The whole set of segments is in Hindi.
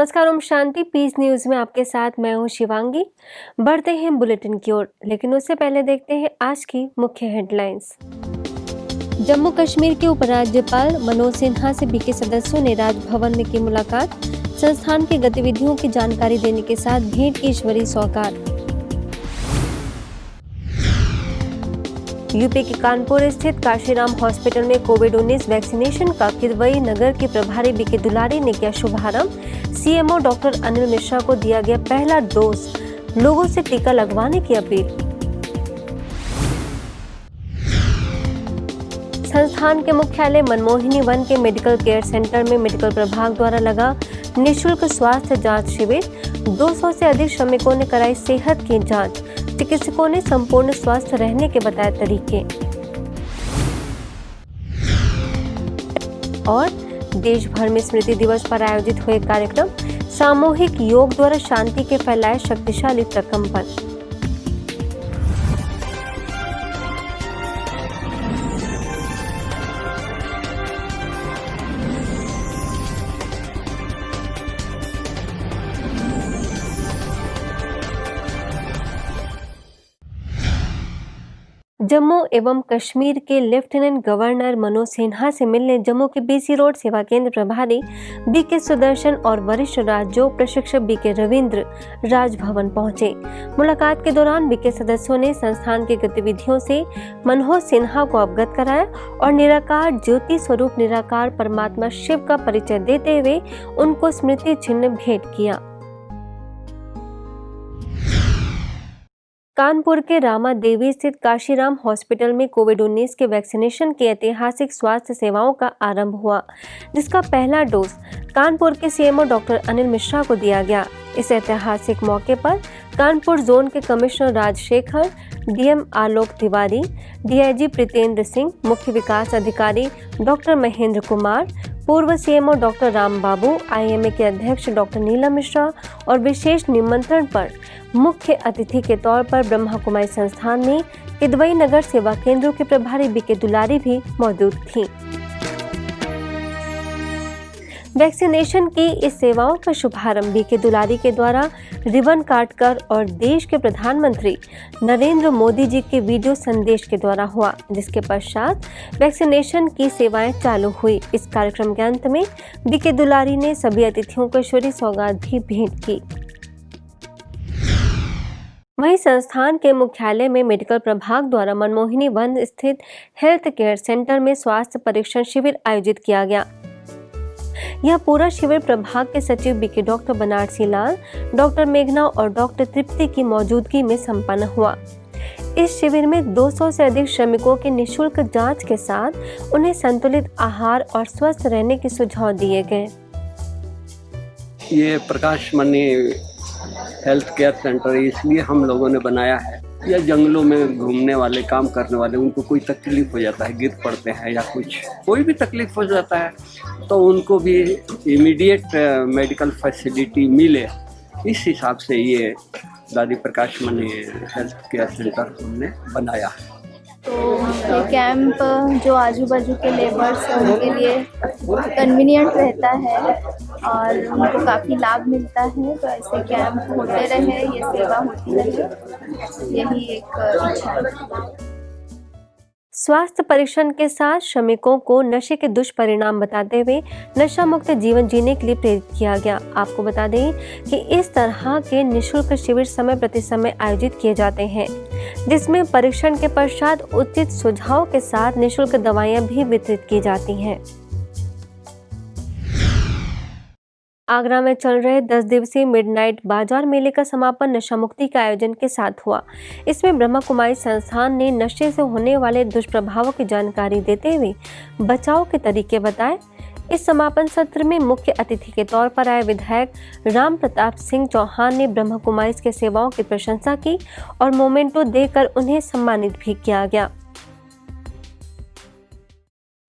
नमस्कार, ओम शांति। पीस न्यूज में आपके साथ मैं हूं शिवांगी। बढ़ते हैं बुलेटिन की ओर, लेकिन उससे पहले देखते हैं आज की मुख्य हेडलाइंस। जम्मू कश्मीर के उपराज्यपाल मनोज सिन्हा से बीके सदस्यों ने राजभवन में की मुलाकात। संस्थान की गतिविधियों की जानकारी देने के साथ भेंट की ईश्वरीय सौगात। यूपी के कानपुर स्थित काशीराम हॉस्पिटल में कोविड-19 वैक्सीनेशन का किदवई नगर के प्रभारी बीके दुलारी ने किया शुभारंभ। सीएमओ डॉक्टर अनिल मिश्रा को दिया गया पहला डोज, लोगों से टीका लगवाने की अपील। संस्थान के मुख्यालय मनमोहिनी वन के मेडिकल केयर सेंटर में मेडिकल प्रभाग द्वारा लगा निःशुल्क स्वास्थ्य जांच शिविर। 200 से अधिक श्रमिकों ने कराई सेहत की जांच। चिकित्सकों ने संपूर्ण स्वस्थ रहने के बताए तरीके। और देश भर में स्मृति दिवस पर आयोजित हुए कार्यक्रम। सामूहिक योग द्वारा शांति के फैलाए शक्तिशाली प्रकंपन। जम्मू एवं कश्मीर के लेफ्टिनेंट गवर्नर मनोज सिन्हा से मिलने जम्मू के बीसी रोड सेवा केंद्र प्रभारी बीके सुदर्शन और वरिष्ठ राजयोग प्रशिक्षक बीके रविंद्र राजभवन पहुंचे। मुलाकात के दौरान बीके सदस्यों ने संस्थान की गतिविधियों से मनोज सिन्हा को अवगत कराया और निराकार ज्योति स्वरूप निराकार परमात्मा शिव का परिचय देते हुए उनको स्मृति चिन्ह भेंट किया। कानपुर के रामा देवी स्थित काशीराम हॉस्पिटल में कोविड-19 के वैक्सीनेशन की ऐतिहासिक स्वास्थ्य सेवाओं का आरंभ हुआ, जिसका पहला डोज कानपुर के सीएमओ डॉक्टर अनिल मिश्रा को दिया गया। इस ऐतिहासिक मौके पर कानपुर जोन के कमिश्नर राजशेखर, डीएम आलोक तिवारी, डीआईजी प्रीतेंद्र सिंह, मुख्य विकास अधिकारी डॉक्टर महेंद्र कुमार, पूर्व सीएमओ डॉक्टर राम बाबू, आईएमए के अध्यक्ष डॉक्टर नीलम मिश्रा और विशेष निमंत्रण पर मुख्य अतिथि के तौर पर ब्रह्मा कुमारी संस्थान में किदवई नगर सेवा केंद्रों के प्रभारी बीके दुलारी भी मौजूद थीं। वैक्सीनेशन की इस सेवाओं का शुभारंभ बीके दुलारी के द्वारा रिबन काटकर और देश के प्रधानमंत्री नरेंद्र मोदी जी के वीडियो संदेश के द्वारा हुआ, जिसके पश्चात वैक्सीनेशन की सेवाएं चालू हुई। इस कार्यक्रम के अंत में बीके दुलारी ने सभी अतिथियों को ईश्वरीय सौगात भी भेंट की। वहीं संस्थान के मुख्यालय में मेडिकल प्रभाग द्वारा मनमोहिनी वन स्थित हेल्थ केयर सेंटर में स्वास्थ्य परीक्षण शिविर आयोजित किया गया। यह पूरा शिविर प्रभाग के सचिव बीके डॉक्टर बनारसी लाल, डॉक्टर मेघना और डॉक्टर तृप्ति की मौजूदगी में संपन्न हुआ। इस शिविर में 200 से अधिक श्रमिकों की निःशुल्क जांच के साथ उन्हें संतुलित आहार और स्वस्थ रहने के सुझाव दिए गए। ये प्रकाश मणि हेल्थ केयर सेंटर इसलिए हम लोगों ने बनाया है, या जंगलों में घूमने वाले काम करने वाले उनको कोई तकलीफ हो जाता है, गिर पड़ते हैं या कुछ कोई भी तकलीफ हो जाता है, तो उनको भी इमीडिएट मेडिकल फैसिलिटी मिले, इस हिसाब से ये दादी प्रकाश मणि हेल्थ केयर सेंटर हमने बनाया है। तो ये कैंप जो आजू बाजू के लेबर्स हैं उनके लिए कन्वीनियंट रहता है और उनको काफ़ी लाभ मिलता है। तो ऐसे कैंप होते रहे, ये सेवा होती रहे, यही एक इच्छा है। स्वास्थ्य परीक्षण के साथ श्रमिकों को नशे के दुष्परिणाम बताते हुए नशा मुक्त जीवन जीने के लिए प्रेरित किया गया। आपको बता दें कि इस तरह के निःशुल्क शिविर समय प्रति समय आयोजित किए जाते हैं, जिसमें परीक्षण के पश्चात उचित सुझाव के साथ निःशुल्क दवाइयां भी वितरित की जाती हैं। आगरा में चल रहे 10 दिवसीय मिडनाइट बाजार मेले का समापन नशा मुक्ति के आयोजन के साथ हुआ। इसमें ब्रह्मा कुमारी संस्थान ने नशे से होने वाले दुष्प्रभावों की जानकारी देते हुए बचाव के तरीके बताए। इस समापन सत्र में मुख्य अतिथि के तौर पर आए विधायक राम प्रताप सिंह चौहान ने ब्रह्मा कुमारी के सेवाओं की प्रशंसा की और मोमेंटो देकर उन्हें सम्मानित भी किया गया।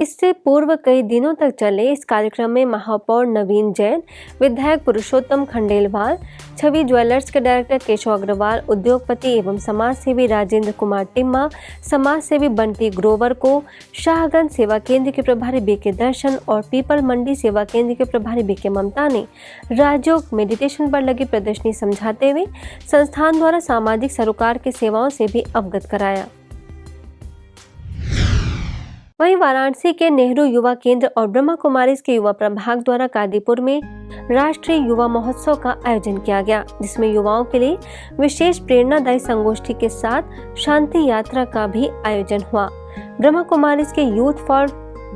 इससे पूर्व कई दिनों तक चले इस कार्यक्रम में महापौर नवीन जैन, विधायक पुरुषोत्तम खंडेलवाल, छवि ज्वेलर्स के डायरेक्टर केशव अग्रवाल, उद्योगपति एवं समाज सेवी राजेंद्र कुमार टिम्मा, समाज सेवी बंटी ग्रोवर को, शाहगंज सेवा केंद्र के प्रभारी बीके दर्शन और पीपल मंडी सेवा केंद्र के प्रभारी बीके ममता ने राजयोग मेडिटेशन पर लगी प्रदर्शनी समझाते हुए संस्थान द्वारा सामाजिक सरोकार की सेवाओं से भी अवगत कराया। वहीं वाराणसी के नेहरू युवा केंद्र और ब्रह्मा कुमारीज के युवा प्रभाग द्वारा कादीपुर में राष्ट्रीय युवा महोत्सव का आयोजन किया गया, जिसमें युवाओं के लिए विशेष प्रेरणादायी संगोष्ठी के साथ शांति यात्रा का भी आयोजन हुआ। ब्रह्मा कुमारीज के youth for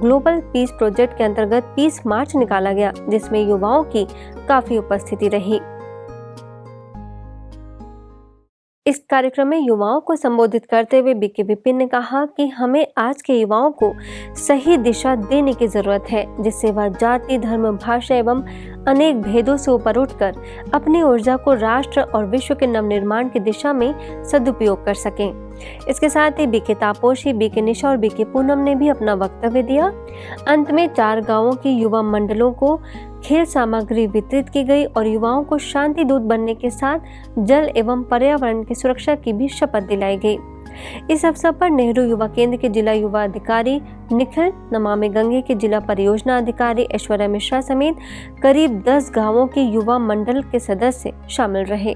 global piece project के अंतर्गत पीस मार्च निकाला गया, जिसमें युवाओं की काफी उपस्थिति रही। इस कार्यक्रम में युवाओं को संबोधित करते हुए बीके विपिन ने कहा कि हमें आज के युवाओं को सही दिशा देने की जरूरत है, जिससे वह जाति, धर्म, भाषा एवं अनेक भेदों से ऊपर उठकर अपनी ऊर्जा को राष्ट्र और विश्व के नवनिर्माण की दिशा में सदुपयोग कर सकें। इसके साथ ही बीके तापोशी, बीके निशा और बीके पूनम ने भी अपना वक्तव्य दिया। अंत में 4 गांवों के युवा मंडलों को खेल सामग्री वितरित की गई और युवाओं को शांति दूत बनने के साथ जल एवं पर्यावरण की सुरक्षा की भी शपथ दिलाई गई। इस अवसर पर नेहरू युवा केंद्र के जिला युवा अधिकारी निखिल, नमामि गंगे के जिला परियोजना अधिकारी ऐश्वर्या मिश्रा समेत करीब 10 गांवों के युवा मंडल के सदस्य शामिल रहे।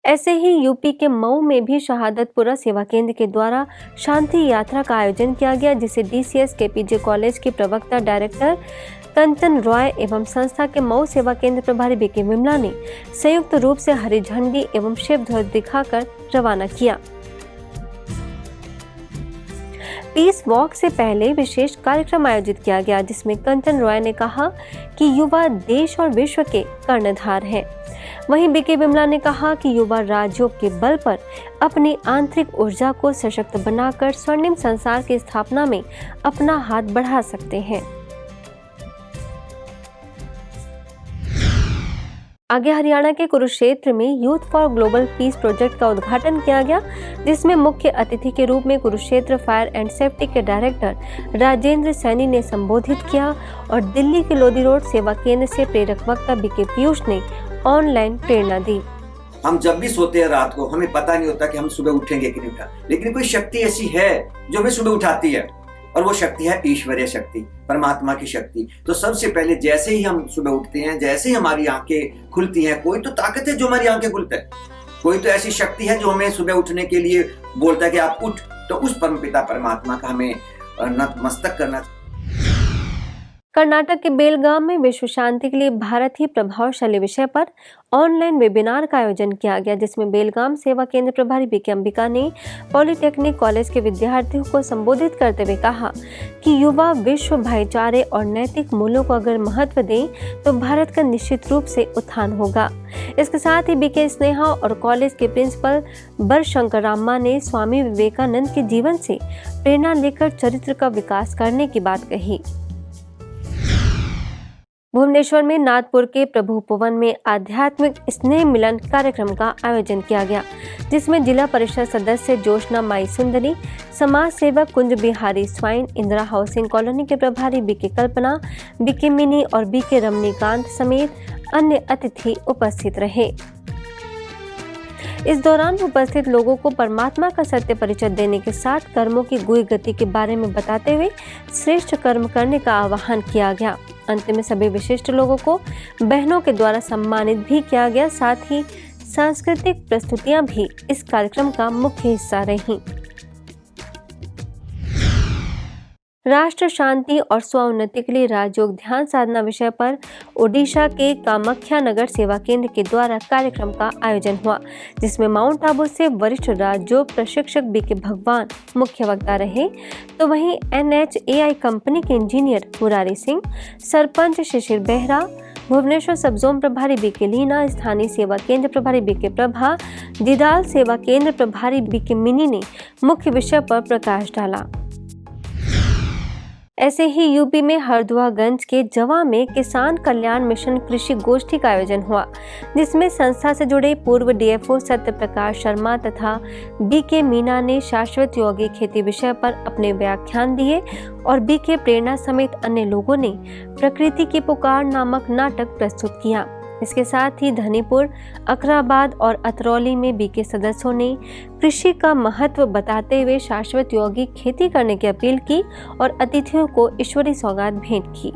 ऐसे ही यूपी के मऊ में भी शहादतपुरा सेवा केंद्र के द्वारा शांति यात्रा का आयोजन किया गया, जिसे DCS KPJ कॉलेज की प्रवक्ता डायरेक्टर कंचन रॉय एवं संस्था के मऊ सेवा केंद्र प्रभारी बीके विमला ने संयुक्त रूप से हरी झंडी एवं शिव ध्वज दिखाकर रवाना किया। पीस वॉक से पहले विशेष कार्यक्रम आयोजित किया गया, जिसमें कंचन रॉय ने कहा कि युवा देश और विश्व के कर्णधार हैं। वहीं बीके विमला ने कहा कि युवा राजयोग के बल पर अपनी आंतरिक ऊर्जा को सशक्त बनाकर स्वर्णिम संसार की स्थापना में अपना हाथ बढ़ा सकते हैं। आगे हरियाणा के कुरुक्षेत्र में youth for global piece project का उद्घाटन किया गया, जिसमें मुख्य अतिथि के रूप में कुरुक्षेत्र फायर एंड सेफ्टी के डायरेक्टर राजेंद्र सैनी ने संबोधित किया और दिल्ली के लोधी रोड सेवा केंद्र से प्रेरक वक्ता बीके पीयूष ने ऑनलाइन प्रेरणा दी। हम जब भी सोते हैं रात को हमें पता नहीं होता कि हम सुबह उठेंगे कि नहीं उठा, लेकिन कोई शक्ति ऐसी है जो हमें सुबह उठाती है और वो शक्ति है ईश्वरीय शक्ति, परमात्मा की शक्ति। तो सबसे पहले जैसे ही हम सुबह उठते हैं, जैसे ही हमारी आंखें खुलती हैं, कोई तो ताकत है जो हमारी आंखें खुलता है, कोई तो ऐसी शक्ति है जो हमें सुबह उठने के लिए बोलता है कि आप उठ। तो उस परमपिता परमात्मा का हमें नतमस्तक करना। कर्नाटक के बेलगाम में विश्व शांति के लिए भारत ही प्रभावशाली विषय पर ऑनलाइन वेबिनार का आयोजन किया गया, जिसमें बेलगाम सेवा केंद्र प्रभारी बीके अंबिका ने पॉलिटेक्निक कॉलेज के विद्यार्थियों को संबोधित करते हुए कहा कि युवा विश्व भाईचारे और नैतिक मूल्यों को अगर महत्व दें तो भारत का निश्चित रूप से उत्थान होगा। इसके साथ ही बीके स्नेहा और कॉलेज के प्रिंसिपल बरशंकर रामा ने स्वामी विवेकानंद के जीवन से प्रेरणा लेकर चरित्र का विकास करने की बात कही। भुवनेश्वर में नाथपुर के प्रभु उपवन में आध्यात्मिक स्नेह मिलन कार्यक्रम का आयोजन किया गया, जिसमें जिला परिषद सदस्य जोशना माई सुंदरी, समाज सेवक कुंज बिहारी स्वाइन, इंदिरा हाउसिंग कॉलोनी के प्रभारी बीके कल्पना, बीके मिनी और बीके रमणीकांत समेत अन्य अतिथि उपस्थित रहे। इस दौरान उपस्थित लोगों को परमात्मा का सत्य परिचय देने के साथ कर्मों की गुई गति के बारे में बताते हुए श्रेष्ठ कर्म करने का आह्वान किया गया। अंत में सभी विशिष्ट लोगों को बहनों के द्वारा सम्मानित भी किया गया। साथ ही सांस्कृतिक प्रस्तुतियां भी इस कार्यक्रम का मुख्य हिस्सा रहीं। राष्ट्र शांति और स्वउन्नति के लिए राजयोग ध्यान साधना विषय पर ओडिशा के कामाख्या नगर सेवा केंद्र के द्वारा कार्यक्रम का आयोजन हुआ, जिसमें माउंट आबू से वरिष्ठ राजयोग प्रशिक्षक बीके भगवान मुख्य वक्ता रहे, तो वहीं NHAI कंपनी के इंजीनियर मुरारी सिंह, सरपंच शिशिर बेहरा, भुवनेश्वर सब जोन प्रभारी बीके लीना, स्थानीय सेवा केंद्र प्रभारी बीके प्रभा, दिदाल सेवा केंद्र प्रभारी बीके मिनी ने मुख्य विषय पर प्रकाश डाला। ऐसे ही यूपी में हरदुआगंज के जवा में किसान कल्याण मिशन कृषि गोष्ठी का आयोजन हुआ, जिसमें संस्था से जुड़े पूर्व डीएफओ सत्य प्रकाश शर्मा तथा बीके मीना ने शाश्वत योगी खेती विषय पर अपने व्याख्यान दिए और बीके प्रेरणा समेत अन्य लोगों ने प्रकृति की पुकार नामक नाटक प्रस्तुत किया। इसके साथ ही धनीपुर, अखराबाद और अतरौली में बीके सदस्यों ने कृषि का महत्व बताते हुए शाश्वत योगी खेती करने की अपील की और अतिथियों को ईश्वरी सौगात भेंट की।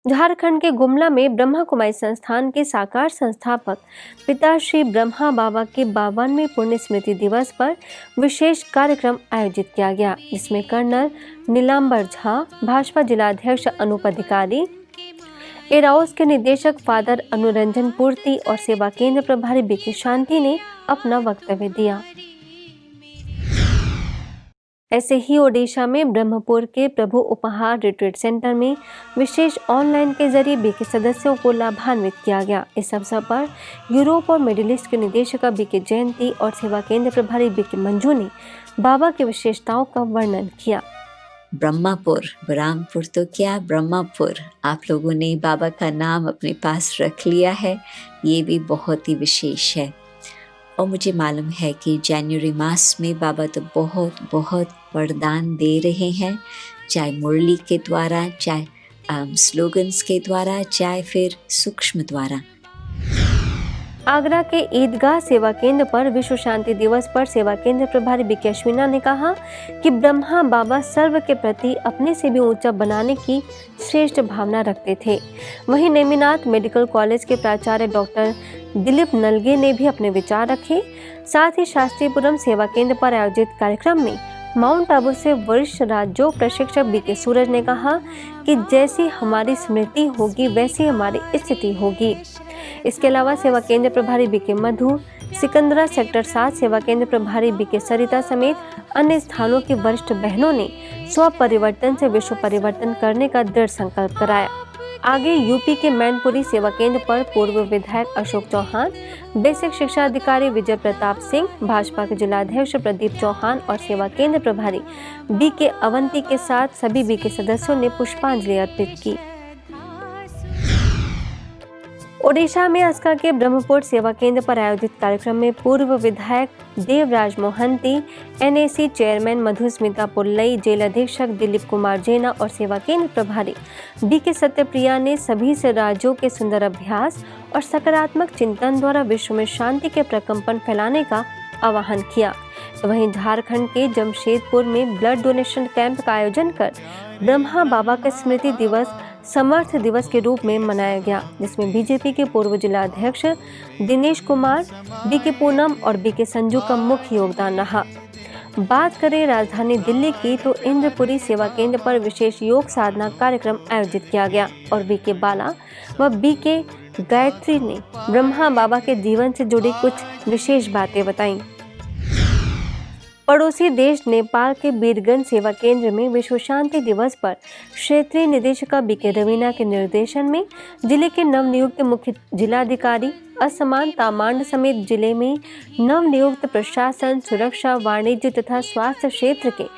झारखंड के गुमला में ब्रह्मा कुमारी संस्थान के साकार संस्थापक पिता श्री ब्रह्मा बाबा के 52वें पुण्य स्मृति दिवस पर विशेष कार्यक्रम आयोजित किया गया, जिसमें कर्नल नीलांबर झा, भाजपा जिलाध्यक्ष अनूप अधिकारी, एराउस के निदेशक फादर अनुरंजन पूर्ति और सेवा केंद्र प्रभारी बीके शांति ने अपना वक्तव्य दिया। ऐसे ही ओडिशा में ब्रह्मपुर के प्रभु उपहार रिट्रीट सेंटर में विशेष ऑनलाइन के जरिए बीके सदस्यों को लाभान्वित किया गया। इस अवसर पर यूरोप और मिडिल ईस्ट के निदेशक बीके जयंती और सेवा केंद्र प्रभारी बीके मंजू ने बाबा की विशेषताओं का वर्णन किया। ब्रह्मपुर, बुरहानपुर तो क्या ब्रह्मपुर, आप लोगों ने बाबा का नाम अपने पास रख लिया है, ये भी बहुत ही विशेष है। और मुझे मालूम है कि जनवरी मास में बाबा तो बहुत बहुत वरदान दे रहे हैं, चाहे मुरली के द्वारा, चाहे स्लोगन्स के द्वारा, चाहे फिर सूक्ष्म द्वारा। आगरा के ईदगाह सेवा केंद्र पर विश्व शांति दिवस पर सेवा केंद्र प्रभारी बीके अश्विना ने कहा कि ब्रह्मा बाबा सर्व के प्रति अपने से भी ऊंचा बनाने की श्रेष्ठ भावना रखते थे। वहीं नेमिनाथ मेडिकल कॉलेज के प्राचार्य डॉक्टर दिलीप नलगे ने भी अपने विचार रखे। साथ ही शास्त्रीपुरम सेवा केंद्र पर आयोजित कार्यक्रम में माउंट आबू से वरिष्ठ राजयोग प्रशिक्षक बीके सूरज ने कहा कि जैसी हमारी स्मृति होगी वैसी हमारी स्थिति होगी। इसके अलावा सेवा केंद्र प्रभारी बीके मधु, सिकंदरा सेक्टर 7 सेवा केंद्र प्रभारी बीके सरिता समेत अन्य स्थानों की वरिष्ठ बहनों ने स्व परिवर्तन से विश्व परिवर्तन करने का दृढ़ संकल्प कराया। आगे यूपी के मैनपुरी सेवा केंद्र पर पूर्व विधायक अशोक चौहान, बेसिक शिक्षा अधिकारी विजय प्रताप सिंह, भाजपा के जिलाध्यक्ष प्रदीप चौहान और सेवा केंद्र प्रभारी बीके अवंती के साथ सभी बीके सदस्यों ने पुष्पांजलि अर्पित की। ओडिशा में अस्का के ब्रह्मपुर सेवा केंद्र पर आयोजित कार्यक्रम में पूर्व विधायक देवराज मोहंती, एनएसी चेयरमैन मधुस्मिता पुल्लई, जेल अधीक्षक दिलीप कुमार जेना और सेवा केंद्र प्रभारी बीके सत्यप्रिया ने सभी से राज्यों के सुंदर अभ्यास और सकारात्मक चिंतन द्वारा विश्व में शांति के प्रकंपन फैलाने का आह्वान किया। तो वहीं झारखंड के जमशेदपुर में ब्लड डोनेशन कैंप का आयोजन कर ब्रह्मा बाबा का स्मृति दिवस समर्थ दिवस के रूप में मनाया गया, जिसमें बीजेपी के पूर्व जिलाध्यक्ष दिनेश कुमार, बीके पूनम और बीके संजू का मुख्य योगदान रहा। बात करें राजधानी दिल्ली की तो इंद्रपुरी सेवा केंद्र पर विशेष योग साधना कार्यक्रम आयोजित किया गया और बीके बाला व बीके गायत्री ने ब्रह्मा बाबा के जीवन से जुड़ी कुछ विशेष बातें बताईं। पड़ोसी देश नेपाल के बीरगंज सेवा केंद्र में विश्व शांति दिवस पर क्षेत्रीय निदेशिका बीके रवीना के निर्देशन में जिले के नवनियुक्त मुख्य जिलाधिकारी असमान तामांड समेत जिले में नवनियुक्त प्रशासन, सुरक्षा, वाणिज्य तथा स्वास्थ्य क्षेत्र के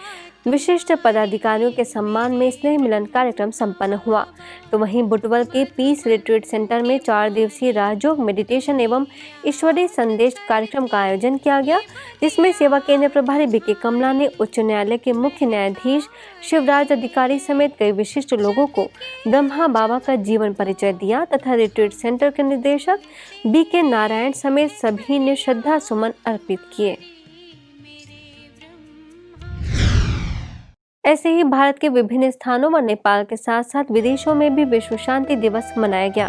विशिष्ट पदाधिकारियों के सम्मान में स्नेह मिलन कार्यक्रम संपन्न हुआ। तो वहीं बुटवल के पीस रिट्रीट सेंटर में 4 दिवसीय राजयोग मेडिटेशन एवं ईश्वरीय संदेश कार्यक्रम का आयोजन किया गया, जिसमें सेवा केंद्र प्रभारी बीके कमला ने उच्च न्यायालय के मुख्य न्यायाधीश शिवराज अधिकारी समेत कई विशिष्ट लोगों को ब्रह्मा बाबा का जीवन परिचय दिया तथा रिट्रीट सेंटर के निदेशक बीके नारायण समेत सभी ने श्रद्धा सुमन अर्पित किए। ऐसे ही भारत के विभिन्न स्थानों व नेपाल के साथ साथ विदेशों में भी विश्व शांति दिवस मनाया गया,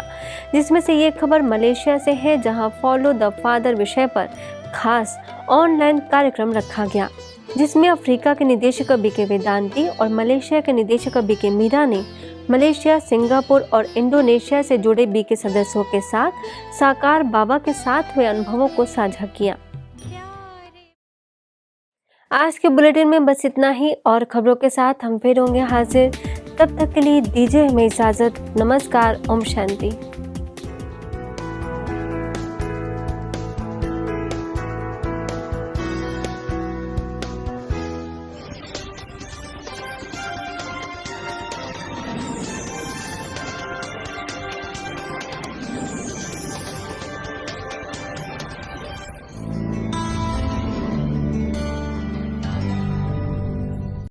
जिसमें से ये खबर मलेशिया से है, जहां फॉलो द फादर विषय पर खास ऑनलाइन कार्यक्रम रखा गया, जिसमें अफ्रीका के निदेशक बीके वेदांती और मलेशिया के निदेशक बीके मीरा ने मलेशिया, सिंगापुर और इंडोनेशिया से जुड़े बीके सदस्यों के साथ साकार बाबा के साथ हुए अनुभवों को साझा किया। आज के बुलेटिन में बस इतना ही और खबरों के साथ हम फिर होंगे हाजिर। तब तक के लिए दीजिए हमें इजाजत। नमस्कार। ओम शांति।